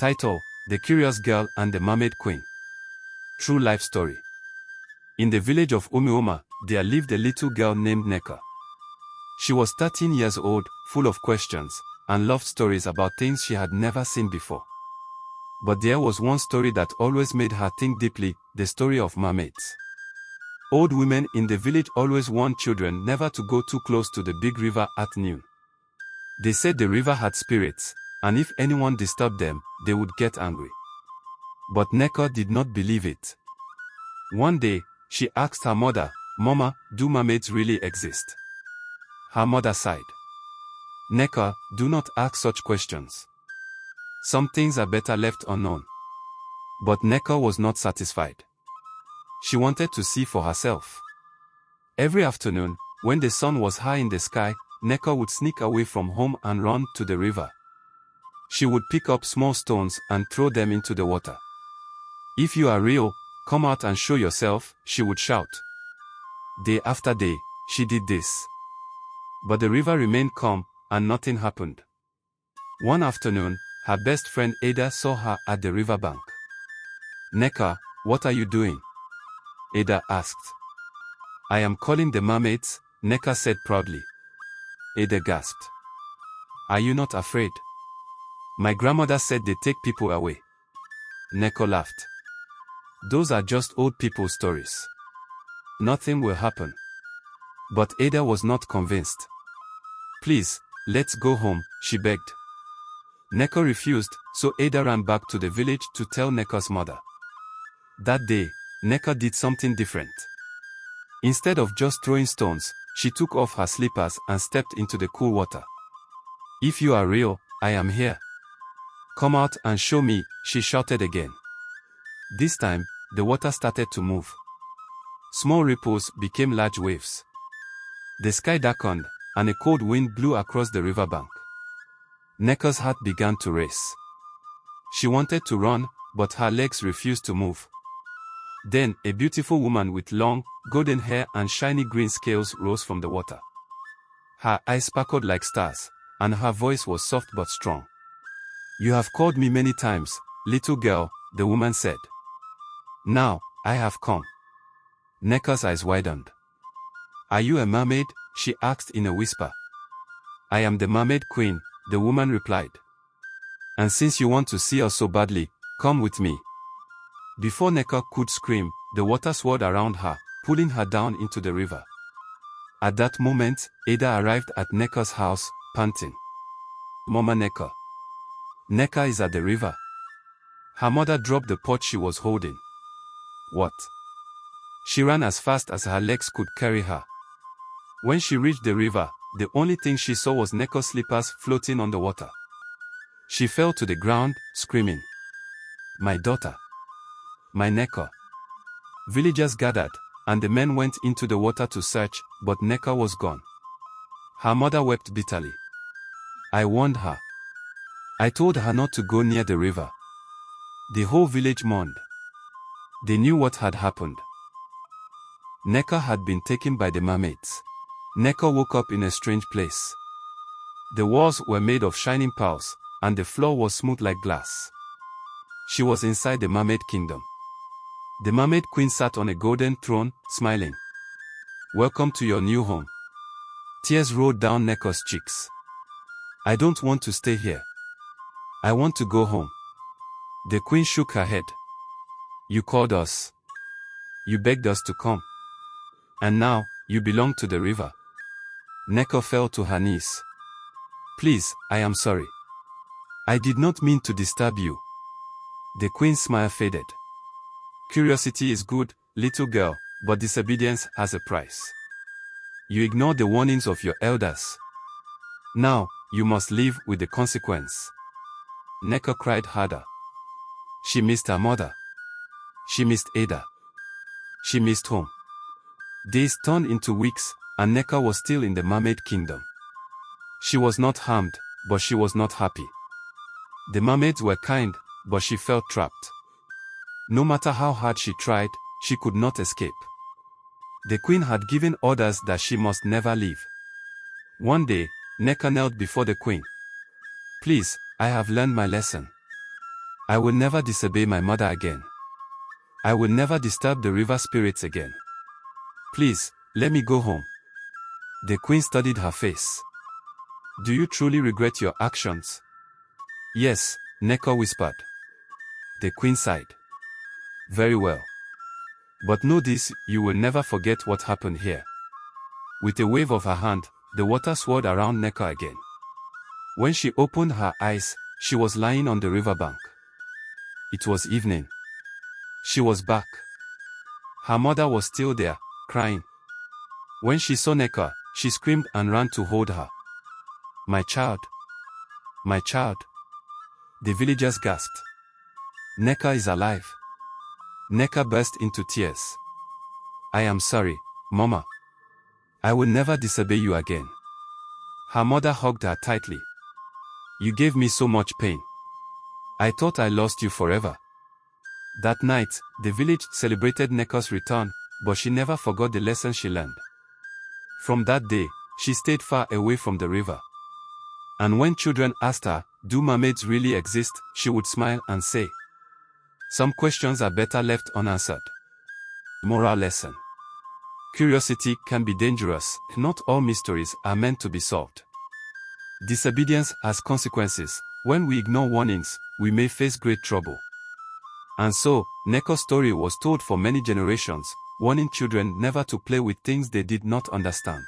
Title: The Curious Girl and the Mermaid Queen. True life story. In the village of Umioma, there lived a little girl named Nneka. She was 13 years old, full of questions, and loved stories about things she had never seen before. But there was one story that always made her think deeply: the story of mermaids. Old women in the village always warned children never to go too close to the big river at noon. They said the river had spirits, and if anyone disturbed them, they would get angry. But Nneka did not believe it. One day, she asked her mother, "Mama, do mermaids really exist?" Her mother sighed. "Nneka, do not ask such questions. Some things are better left unknown." But Nneka was not satisfied. She wanted to see for herself. Every afternoon, when the sun was high in the sky, Nneka would sneak away from home and run to the river. She would pick up small stones and throw them into the water. "If you are real, come out and show yourself," she would shout. Day after day, she did this. But the river remained calm, and nothing happened. One afternoon, her best friend Ada saw her at the riverbank. "Nneka, what are you doing?" Ada asked. "I am calling the mermaids," Nneka said proudly. Ada gasped. "Are you not afraid? My grandmother said they take people away." Nneka laughed. "Those are just old people's stories. Nothing will happen." But Ada was not convinced. "Please, let's go home," she begged. Nneka refused, so Ada ran back to the village to tell Nneka's mother. That day, Nneka did something different. Instead of just throwing stones, she took off her slippers and stepped into the cool water. "If you are real, I am here. Come out and show me," she shouted again. This time, the water started to move. Small ripples became large waves. The sky darkened, and a cold wind blew across the riverbank. Nneka's heart began to race. She wanted to run, but her legs refused to move. Then, a beautiful woman with long, golden hair and shiny green scales rose from the water. Her eyes sparkled like stars, and her voice was soft but strong. "You have called me many times, little girl," the woman said. "Now, I have come." Nneka's eyes widened. "Are you a mermaid?" she asked in a whisper. "I am the Mermaid Queen," the woman replied. "And since you want to see us so badly, come with me." Before Nneka could scream, the water swirled around her, pulling her down into the river. At that moment, Ada arrived at Nneka's house, panting. "Mama, Nneka. Nneka is at the river." Her mother dropped the pot she was holding. "What?" She ran as fast as her legs could carry her. When she reached the river, the only thing she saw was Nneka's slippers floating on the water. She fell to the ground, screaming, "My daughter! My Nneka!" Villagers gathered, and the men went into the water to search, but Nneka was gone. Her mother wept bitterly. "I warned her. I told her not to go near the river." The whole village mourned. They knew what had happened. Nneka had been taken by the mermaids. Nneka woke up in a strange place. The walls were made of shining pearls, and the floor was smooth like glass. She was inside the mermaid kingdom. The Mermaid Queen sat on a golden throne, smiling. "Welcome to your new home." Tears rolled down Nneka's cheeks. "I don't want to stay here. I want to go home." The queen shook her head. "You called us. You begged us to come. And now, you belong to the river." Nneka fell to her knees. "Please, I am sorry. I did not mean to disturb you." The queen's smile faded. "Curiosity is good, little girl, but disobedience has a price. You ignored the warnings of your elders. Now, you must live with the consequence." Nneka cried harder. She missed her mother. She missed Ada. She missed home. Days turned into weeks, and Nneka was still in the mermaid kingdom. She was not harmed, but she was not happy. The mermaids were kind, but she felt trapped. No matter how hard she tried, she could not escape. The queen had given orders that she must never leave. One day, Nneka knelt before the queen. "Please, I have learned my lesson. I will never disobey my mother again. I will never disturb the river spirits again. Please, let me go home. The queen studied her face. Do you truly regret your actions? Yes, Nneka whispered. The queen sighed. Very well. But know this, you will never forget what happened here. With a wave of her hand, the water swirled around Nneka again. When she opened her eyes, she was lying on the riverbank. It was evening. She was back. Her mother was still there, crying. When she saw Nneka, she screamed and ran to hold her. My child. My child. The villagers gasped. Nneka is alive. Nneka burst into tears. I am sorry, Mama. I will never disobey you again. Her mother hugged her tightly. You gave me so much pain. I thought I lost you forever. That night, the village celebrated Nneka's return, but she never forgot the lesson she learned. From that day, she stayed far away from the river. And when children asked her, do mermaids really exist, she would smile and say, some questions are better left unanswered. Moral lesson. Curiosity can be dangerous. Not all mysteries are meant to be solved. Disobedience has consequences. When we ignore warnings, we may face great trouble. And so, Nneka's story was told for many generations, warning children never to play with things they did not understand.